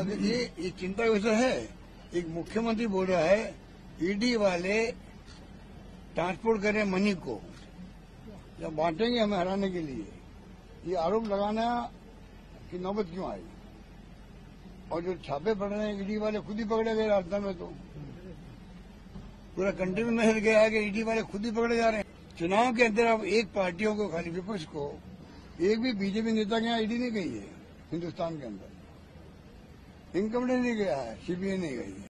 अगर ये चिंता का विषय है। एक मुख्यमंत्री बोल रहा है ईडी वाले ट्रांसपोर्ट करें मनी को या बांटेंगे हमें हराने के लिए। ये आरोप लगाना कि नौबत क्यों आई। और जो छापे पड़ रहे हैं ईडी वाले खुद ही पकड़े गए राजस्थान में, तो पूरा कंट्री में मैसेज गया है कि ईडी वाले खुद ही पकड़े जा रहे हैं। चुनाव के अंदर अब एक पार्टियों को, खाली विपक्ष को, एक भी बीजेपी नेता के यहाँ ईडी नहीं गई है हिंदुस्तान के अंदर। इनकम टैक्स नहीं गया है, सीबीआई नहीं गई है।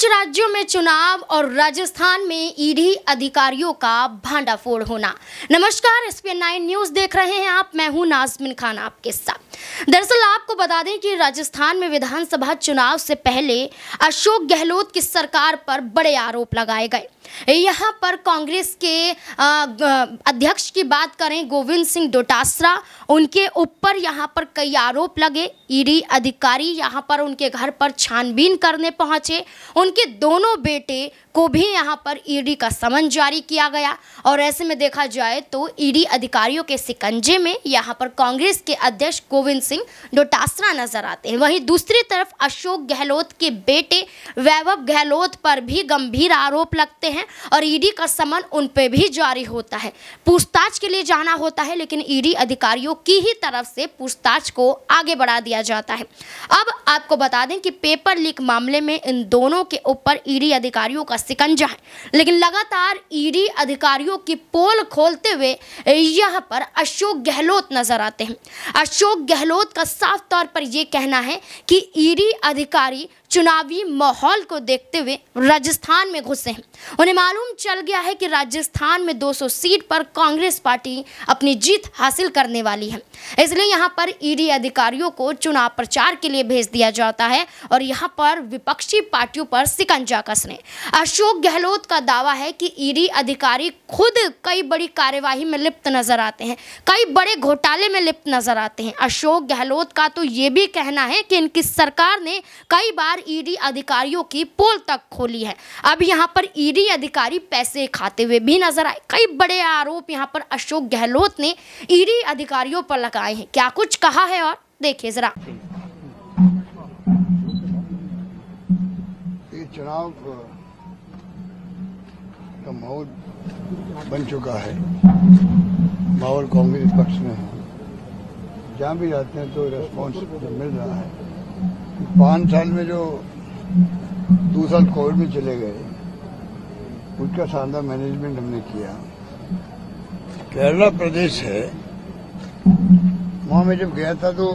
राज्यों में चुनाव और राजस्थान में ईडी अधिकारियों का भांडाफोड़ होना। नमस्कार, SPN9 न्यूज़ देख रहे हैं आप। मैं हूं नाज़मीन खान आपके साथ। दरअसल आपको बता दें कि राजस्थान में विधानसभा चुनाव से पहले अशोक गहलोत की सरकार पर बड़े आरोप लगाए गए। यहाँ पर कांग्रेस के अध्यक्ष की बात करें, गोविंद सिंह डोटासरा, उनके ऊपर यहाँ पर कई आरोप लगे। ईडी अधिकारी यहाँ पर उनके घर पर छानबीन करने पहुँचे। उनके दोनों बेटे को भी यहाँ पर ईडी का समन जारी किया गया। और ऐसे में देखा जाए तो ईडी अधिकारियों के शिकंजे में यहाँ पर कांग्रेस के अध्यक्ष गोविंद सिंह डोटासरा नजर आते हैं। वहीं दूसरी तरफ अशोक गहलोत के बेटे वैभव गहलोत पर भी गंभीर आरोप लगते हैं और ईडी का समन उन पर भी जारी होता है। पूछताछ के लिए जाना होता है, लेकिन ईडी अधिकारियों की ही तरफ से पूछताछ को आगे बढ़ा दिया जाता है। अब आपको बता दें कि पेपर लीक मामले में इन दोनों के ऊपर ईडी अधिकारियों का शिकंजा है, लेकिन लगातार ईडी अधिकारियों की पोल खोलते हुए यहाँ पर अशोक गहलोत नजर आते हैं। अशोक गहलोत का साफ तौर पर यह कहना है कि ईडी अधिकारी चुनावी माहौल को देखते हुए राजस्थान में घुसे हैं। उन्हें मालूम चल गया है कि राजस्थान में 200 सीट पर कांग्रेस पार्टी अपनी जीत हासिल करने वाली है, इसलिए यहां पर ईडी अधिकारियों को चुनाव प्रचार के लिए भेज दिया जाता है और यहां पर विपक्षी पार्टियों पर शिकंजा कसने। अशोक गहलोत का दावा है कि ईडी अधिकारी खुद कई बड़ी कार्यवाही में लिप्त नजर आते हैं, कई बड़े घोटाले में लिप्त नजर आते हैं। अशोक गहलोत का तो ये भी कहना है कि इनकी सरकार ने कई बार ईडी अधिकारियों की पोल तक खोली है। अब यहां पर ईडी अधिकारी पैसे खाते हुए भी नजर आए। कई बड़े आरोप यहां पर अशोक गहलोत ने ईडी अधिकारियों पर लगाए हैं। क्या कुछ कहा है और देखिए जरा। ये चुनाव का माहौल बन चुका है। माहौल कांग्रेस पक्ष में है। जहां भी जाते हैं तो रेस्पॉन्स मिल रहा है। 5 साल में जो 2 साल कोविड में चले गए, उसका शानदार मैनेजमेंट हमने किया। केरला प्रदेश है, वहां मैं जब गया था तो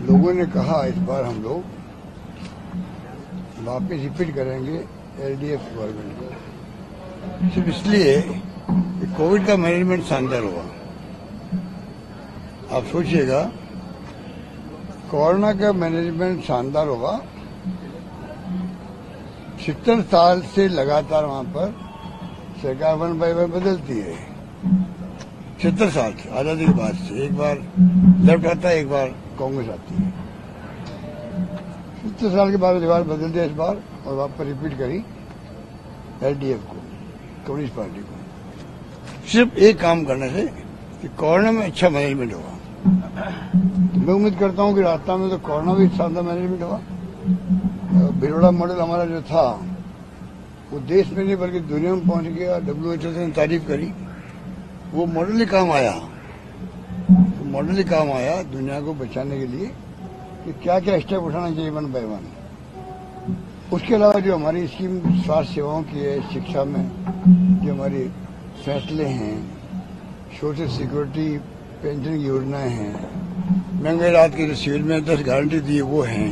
लोगों ने कहा इस बार हम लोग वापिस रिपीट करेंगे LDF गवर्नमेंट को, सिर्फ इसलिए कि कोविड का मैनेजमेंट शानदार हुआ। आप सोचिएगा, कोरोना का मैनेजमेंट शानदार होगा। 70 साल से लगातार वहां पर सरकार 1 by 1 बदलती है। 70 साल से, आजादी के बाद से एक बार लेफ्ट आता है, एक बार कांग्रेस आती है। 70 साल के बाद रिवाज बदल दिया इस बार और वापस रिपीट करी LDF को, कम्युनिस्ट पार्टी को। सिर्फ एक काम करने से कि कोरोना में अच्छा मैनेजमेंट होगा। तो मैं उम्मीद करता हूं कि राजस्थान में तो कोरोना भी शानदार मैनेजमेंट होगा। भिलोड़ा मॉडल हमारा जो था वो देश में नहीं बल्कि दुनिया में पहुंच गया। WHO ने तारीफ करी। वो मॉडल ही काम आया। तो मॉडल ही काम आया दुनिया को बचाने के लिए कि क्या क्या स्टेप उठाना चाहिए 1 by 1। उसके अलावा जो हमारी स्कीम स्वास्थ्य सेवाओं की है, शिक्षा में जो हमारी फैसले हैं, सोशल सिक्योरिटी पेंशन की योजनाएं हैं, महंगाई राहत की जो सिविल में 10 गारंटी दी वो हैं,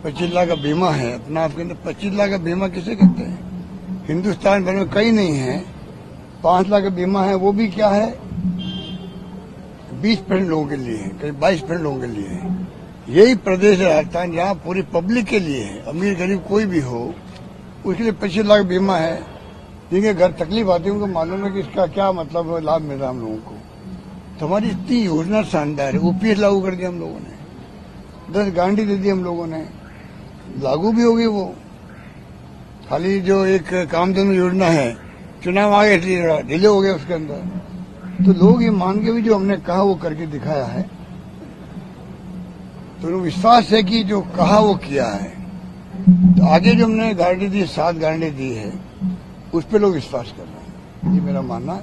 25 लाख का बीमा है। अपना आपके अंदर 25 लाख का बीमा किसे कहते हैं? हिंदुस्तान भर में कहीं नहीं है। 5 लाख का बीमा है, वो भी क्या है 20% लोगों के लिए है, कहीं 22% लोगों के लिए है। यही प्रदेश है राजस्थान, यहाँ पूरी पब्लिक के लिए है। अमीर गरीब कोई भी हो उसके लिए 25 लाख बीमा है। जिनके घर तकलीफ आती है उनको मालूम है कि इसका क्या मतलब लाभ मिल रहा है हम लोगों को। तो हमारी इतनी योजना शानदार है। OPS लागू कर दिया हम लोगों ने, 10 गारंटी दे दी हम लोगों ने, लागू भी होगी वो। खाली जो एक कामधेनु योजना है, चुनाव आगे इसलिए डिले हो गया उसके अंदर। तो लोग ये मान के भी जो हमने कहा वो करके दिखाया है, तो उन्हें विश्वास है कि जो कहा वो किया है। तो आगे जो हमने गारंटी दी, 7 गारंटी दी है, उस पर लोग विश्वास कर रहे हैं, ये मेरा मानना है।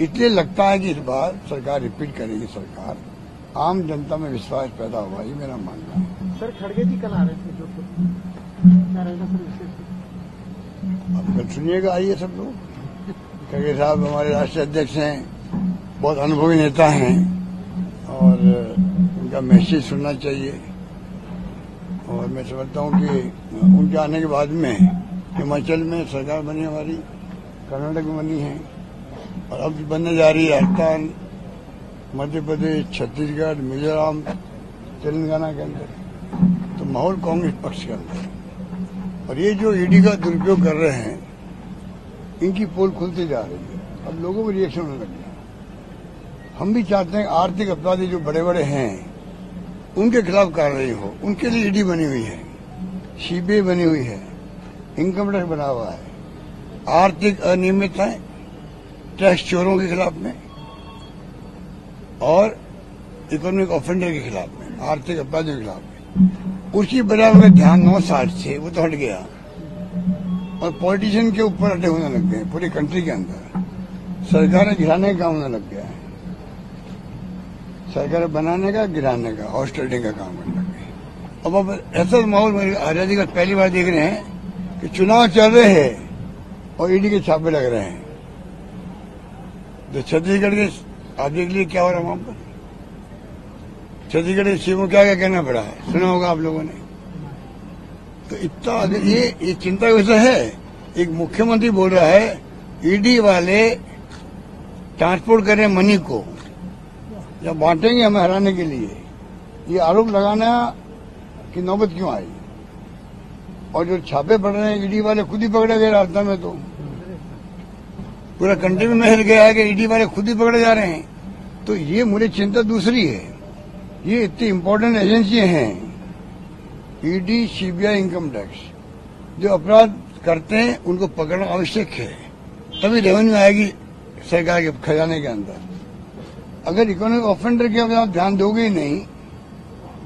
इसलिए लगता है कि इस बार सरकार रिपीट करेगी। सरकार, आम जनता में विश्वास पैदा हुआ, ये मेरा मानना है। सर, खड़गे जी कल आ रहे थे जोधपुर, क्या रहेगा सर विशेष? अब कल सुनिएगा, आइए सब लोग। खड़गे साहब हमारे राष्ट्रीय अध्यक्ष हैं, बहुत अनुभवी नेता हैं, और उनका मैसेज सुनना चाहिए। और मैं समझता हूँ कि उनके आने के बाद में हिमाचल में सरकार बनी हमारी, कर्नाटक में बनी है, और अब बनने जा रही है राजस्थान, मध्य प्रदेश, छत्तीसगढ़, मिजोरम, तेलंगाना के अंदर। तो माहौल कांग्रेस पक्ष के अंदर। और ये जो ईडी का दुरुपयोग कर रहे हैं, इनकी पोल खुलती जा रही है। अब लोगों को रिएक्शन होने लग गया। हम भी चाहते हैं आर्थिक अपराधी जो बड़े बड़े हैं उनके खिलाफ कार्रवाई हो। उनके लिए ईडी बनी हुई है, सीबीआई बनी हुई है, इनकम टैक्स बना हुआ है। आर्थिक अनियमितताएं, टैक्स चोरों के खिलाफ में और इकोनॉमिक ऑफेंडर के खिलाफ में, आर्थिक अपराधियों के खिलाफ में। उसकी बजाय उनका ध्यान 9/60 से वो तो हट गया और पॉलिटिशियन के ऊपर अड्डे होने लग गए। पूरी कंट्री के अंदर सरकारें गिराने का काम होने लग गया है। सरकार बनाने का, गिराने का, हॉर्स ट्रेडिंग का काम करने लग गए। अब ऐसा माहौल आजादी का पहली बार देख रहे हैं कि चुनाव चल रहे हैं और ईडी के छापे लग रहे हैं। तो छत्तीसगढ़ के आप देख लीजिए क्या हो रहा है वहां पर। छत्तीसगढ़ के सीएम को क्या क्या कहना पड़ा है, सुना होगा आप लोगों ने। तो इतना अगर ये चिंता का विषय है। एक मुख्यमंत्री बोल रहा है ईडी वाले ट्रांसपोर्ट करें मनी को या बांटेंगे हमें हराने के लिए। ये आरोप लगाना कि नौबत क्यों आई। और जो छापे पड़ रहे हैं ईडी वाले खुद ही पकड़े गए राजस्थान में। तो पूरा कंट्री में महल गया है कि ईडी वाले खुद ही पकड़े जा रहे हैं। तो ये मुझे चिंता दूसरी है। ये इतनी इम्पोर्टेंट एजेंसियां हैं, ईडी, सीबीआई, इनकम टैक्स, जो अपराध करते हैं उनको पकड़ना आवश्यक है। तभी रेवेन्यू आएगी सरकार के खजाने के अंदर। अगर इकोनॉमिक ऑफेंडर के आप ध्यान दोगे ही नहीं,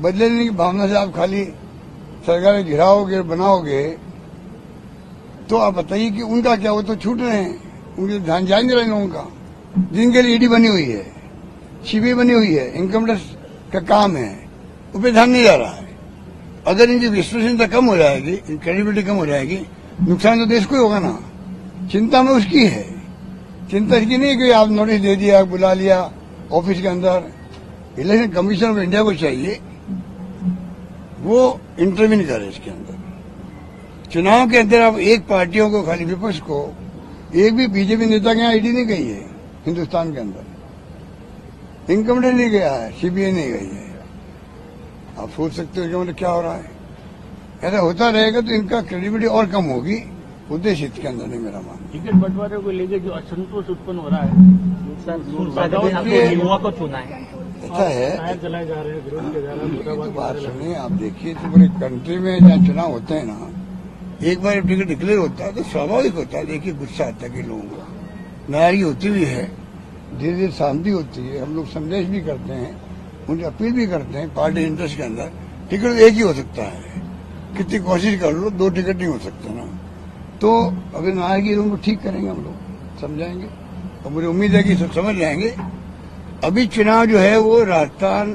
बदले लेने की भावना से आप खाली सरकार घिराओगे, बनाओगे, तो आप बताइए कि उनका क्या, वो तो छूट रहे हैं। उनके ध्यान जा नहीं रहे लोगों का, जिनके लिए ईडी बनी हुई है, सीबीआई बनी हुई है, इनकम टैक्स का काम है, उस पर ध्यान नहीं जा रहा है। अगर इनकी विश्वसनीयता कम हो जाएगी, क्रेडिबिलिटी कम हो जाएगी, नुकसान तो देश को ही होगा ना। चिंता में उसकी है। चिंता इसकी नहीं कि आप नोटिस दे दिया, बुला लिया ऑफिस के अंदर। इलेक्शन कमीशन ऑफ इंडिया को चाहिए वो इंटरवीन करे इसके अंदर। चुनाव के अंदर आप एक पार्टियों को, खाली विपक्ष को, एक भी बीजेपी नेता के यहाँ ईडी नहीं गई है हिंदुस्तान के अंदर। इनकम टैक्स नहीं गया है, सीबीआई नहीं गई है। आप सोच सकते हो कि मतलब क्या हो रहा है। ऐसा होता रहेगा तो इनका क्रेडिबिलिटी और कम होगी। उद्देश्य इसके अंदर नहीं मेरा मानना। टिकट बंटवारे को लेकर जो असंतोष उत्पन्न हो रहा है, युवा को चुना है, ऐसा है। टायर जलाए जा रहे हैं, विरोध किया जा रहा है। बात सुनिए, आप देखिए तो पूरे कंट्री में जहाँ चुनाव होते हैं ना, एक बार टिकट डिक्लेयर होता है तो स्वाभाविक होता है। देखिए गुस्सा आता है कि लोगों का, नाराजगी होती भी है, धीरे धीरे शांति होती है। हम लोग संदेश भी करते हैं, उनकी अपील भी करते हैं पार्टी इंटरेस्ट के अंदर। टिकट एक ही हो सकता है, कितनी कोशिश कर लो 2 टिकट नहीं हो सकते ना। तो अगर नाराजगी उनको ठीक करेंगे, हम लोग समझाएंगे और मुझे उम्मीद है कि सब समझ जाएंगे। अभी चुनाव जो है वो राजस्थान,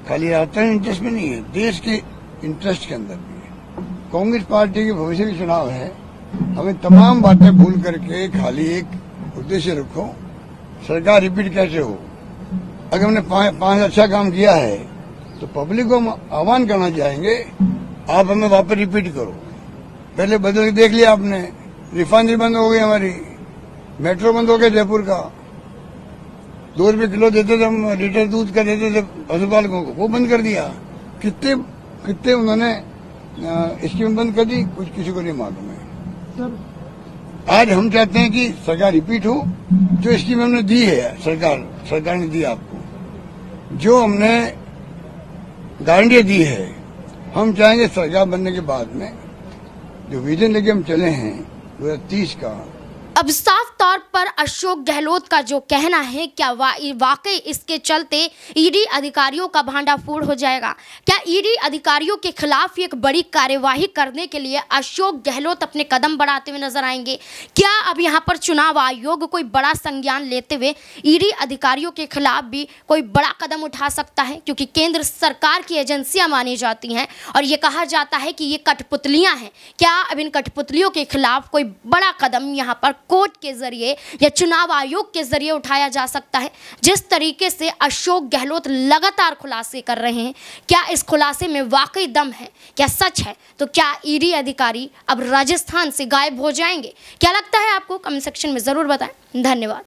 खाली राजस्थान इंटरेस्ट में नहीं है, देश के इंटरेस्ट के अंदर भी है। कांग्रेस पार्टी के भविष्य के चुनाव है। हमें तमाम बातें भूल करके खाली एक उद्देश्य रखो, सरकार रिपीट कैसे हो। अगर हमने 5 अच्छा काम किया है तो पब्लिक को हम आह्वान करना चाहेंगे, आप हमें वापस रिपीट करो। पहले बदल के देख लिया आपने, रिफाइनरी बंद हो गई हमारी, मेट्रो बंद हो गया जयपुर का, 2 रुपये किलो देते थे हम, लीटर दूध का देते थे पशुपालकों को, वो बंद कर दिया। कितने उन्होंने स्कीम बंद कर दी, कुछ किसी को नहीं मालूम है। आज हम चाहते हैं कि सरकार रिपीट हो। जो स्कीम हमने दी है, सरकार ने दी आपको, जो हमने गारंटियां दी है, हम चाहेंगे सरकार बनने के बाद में जो विजन लेके हम चले हैं 2030 का। अब साफ तौर पर अशोक गहलोत का जो कहना है, क्या वाकई इसके चलते ईडी अधिकारियों का भांडाफोड़ हो जाएगा? क्या ईडी अधिकारियों के खिलाफ एक बड़ी कार्यवाही करने के लिए अशोक गहलोत अपने कदम बढ़ाते हुए नजर आएंगे? क्या अब यहां पर चुनाव आयोग कोई बड़ा संज्ञान लेते हुए ईडी अधिकारियों के खिलाफ भी कोई बड़ा कदम उठा सकता है? क्योंकि केंद्र सरकार की एजेंसियां मानी जाती हैं और ये कहा जाता है कि ये कठपुतलियां हैं। क्या अब इन कठपुतलियों के खिलाफ कोई बड़ा कदम यहाँ पर कोर्ट के जरिए या चुनाव आयोग के जरिए उठाया जा सकता है? जिस तरीके से अशोक गहलोत लगातार खुलासे कर रहे हैं, क्या इस खुलासे में वाकई दम है? क्या सच है? तो क्या ईडी अधिकारी अब राजस्थान से गायब हो जाएंगे? क्या लगता है आपको? कमेंट सेक्शन में जरूर बताएं। धन्यवाद।